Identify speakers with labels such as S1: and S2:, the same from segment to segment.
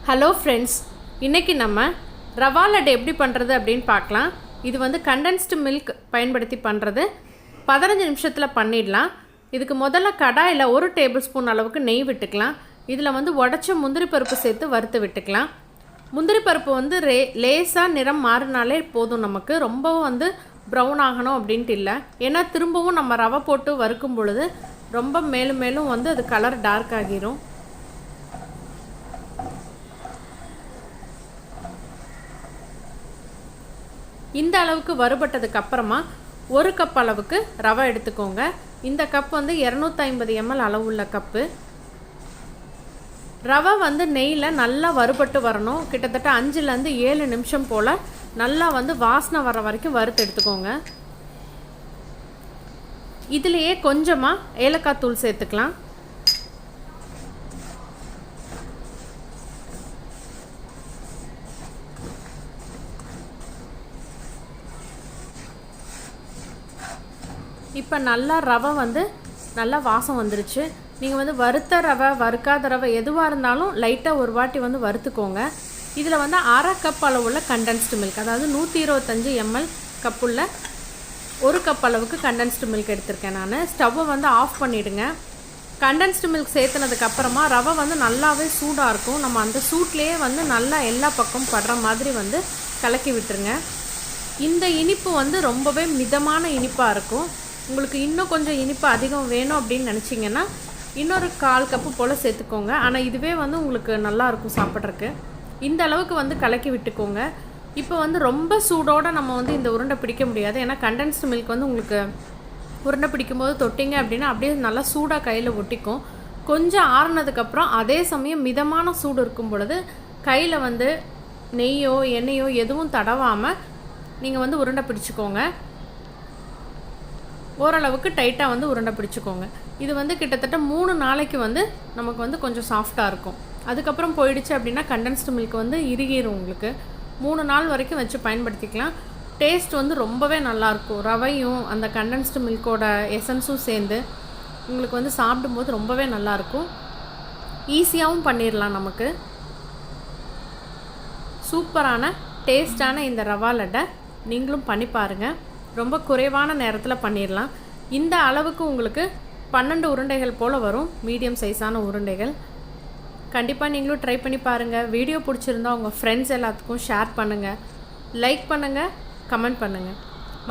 S1: Hello friends, இன்றைக்கி நம்ம ரவா லட்டு எப்படி பண்ணுறது அப்படின்னு பார்க்கலாம். இது வந்து கண்டென்ஸ்டு மில்க் பயன்படுத்தி பண்ணுறது. 15 நிமிஷத்தில் பண்ணிடலாம். இதுக்கு முதல்ல கடாயில் 1 டேபிள் ஸ்பூன் அளவுக்கு நெய் விட்டுக்கலாம். இதில் வந்து உடச்ச முந்திரி பருப்பு சேர்த்து வறுத்து விட்டுக்கலாம். முந்திரி பருப்பு வந்து லேசாக நிறம் மாறினாலே போதும். நமக்கு ரொம்பவும் வந்து ப்ரௌன் ஆகணும் அப்படின்ட்டு இல்லை. ஏன்னா திரும்பவும் நம்ம ரவை போட்டு வறுக்கும் பொழுது ரொம்ப மேலும் மேலும் வந்து அது கலர் டார்க் ஆகிரும். இந்த அளவுக்கு வறுபட்டதுக்கு அப்புறமா 1 கப் அளவுக்கு ரவை எடுத்துக்கோங்க. இந்த கப் வந்து 250 ml அளவுள்ள கப்பு. ரவை வந்து நெய்யில் நல்லா வறுபட்டு வரணும். கிட்டத்தட்ட 5லேருந்து 7 நிமிஷம் போல் நல்லா வந்து வாசனை வர வரைக்கும் வறுத்து எடுத்துக்கோங்க. இதுலேயே கொஞ்சமாக ஏலக்காய் தூள் சேர்த்துக்கலாம். இப்போ நல்லா ரவை வந்து நல்லா வாசம் வந்துருச்சு. நீங்கள் வந்து வறுத்த ரவை வறுக்காத ரவை எதுவாக இருந்தாலும் லைட்டாக ஒரு வாட்டி வந்து வறுத்துக்கோங்க. இதில் வந்து 1/2 கப் அளவுள்ள கண்டென்ஸ்டு மில்க், அதாவது 125 ml கப்புள்ள 1 கப் அளவுக்கு கண்டென்ஸ்டு மில்க் எடுத்திருக்கேன் நான். ஸ்டவ்வை வந்து ஆஃப் பண்ணிவிடுங்க. கண்டென்ஸ்டு மில்க் சேர்த்துனதுக்கப்புறமா ரவை வந்து நல்லாவே சூடாக இருக்கும். நம்ம அந்த சூட்லேயே வந்து நல்லா எல்லா பக்கம் படுற மாதிரி வந்து கலக்கி விட்டுருங்க. இந்த இனிப்பு வந்து ரொம்பவே மிதமான இனிப்பாக இருக்கும். உங்களுக்கு இன்னும் கொஞ்சம் இனிப்பு அதிகம் வேணும் அப்படின்னு நினச்சிங்கன்னா இன்னொரு 1/4 கப்பு போல் சேர்த்துக்கோங்க. ஆனால் இதுவே வந்து உங்களுக்கு நல்லாயிருக்கும் சாப்பிட்றதுக்கு. இந்த அளவுக்கு வந்து கலக்கி விட்டுக்கோங்க. இப்போ வந்து ரொம்ப சூடோடு நம்ம வந்து இந்த உருண்டை பிடிக்க முடியாது. ஏன்னா கண்டென்ஸ்டு மில்க் வந்து உங்களுக்கு உருண்டை பிடிக்கும்போது தொட்டிங்க அப்படின்னா அப்படியே நல்லா சூடாக கையில் ஒட்டிக்கும். கொஞ்சம் ஆறுனதுக்கப்புறம் அதே சமயம் மிதமான சூடு இருக்கும் பொழுது கையில் வந்து நெய்யோ எண்ணெயோ எதுவும் தடவாமல் நீங்கள் வந்து உருண்டை பிடிச்சிக்கோங்க. ஓரளவுக்கு டைட்டாக வந்து உருண்டை பிடிச்சிக்கோங்க. இது வந்து கிட்டத்தட்ட 3 நாளைக்கு வந்து நமக்கு வந்து கொஞ்சம் சாஃப்டாக இருக்கும். அதுக்கப்புறம் போயிடுச்சு அப்படின்னா கண்டென்ஸ்டு மில்க் வந்து இறுகிரும். உங்களுக்கு 3 நாள் வரைக்கும் வச்சு பயன்படுத்திக்கலாம். டேஸ்ட் வந்து ரொம்பவே நல்லாயிருக்கும். ரவையும் அந்த கண்டென்ஸ்டு மில்கோட எசன்ஸும் சேர்ந்து உங்களுக்கு வந்து சாப்பிடும்போது ரொம்பவே நல்லாயிருக்கும். ஈஸியாகவும் பண்ணிடலாம். நமக்கு சூப்பரான டேஸ்டான இந்த ரவா லட்டை நீங்களும் பண்ணி பாருங்கள். ரொம்ப குறைவான நேரத்தில் பண்ணிடலாம். இந்த அளவுக்கு உங்களுக்கு 12 உருண்டைகள் போல் வரும். மீடியம் சைஸான உருண்டைகள். கண்டிப்பாக நீங்களும் ட்ரை பண்ணி பாருங்கள். வீடியோ பிடிச்சிருந்தா உங்கள் ஃப்ரெண்ட்ஸ் எல்லாத்துக்கும் ஷேர் பண்ணுங்கள், லைக் பண்ணுங்கள், கமெண்ட் பண்ணுங்கள்.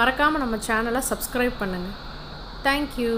S1: மறக்காமல் நம்ம சேனலை சப்ஸ்கிரைப் பண்ணுங்கள். தேங்க்யூ.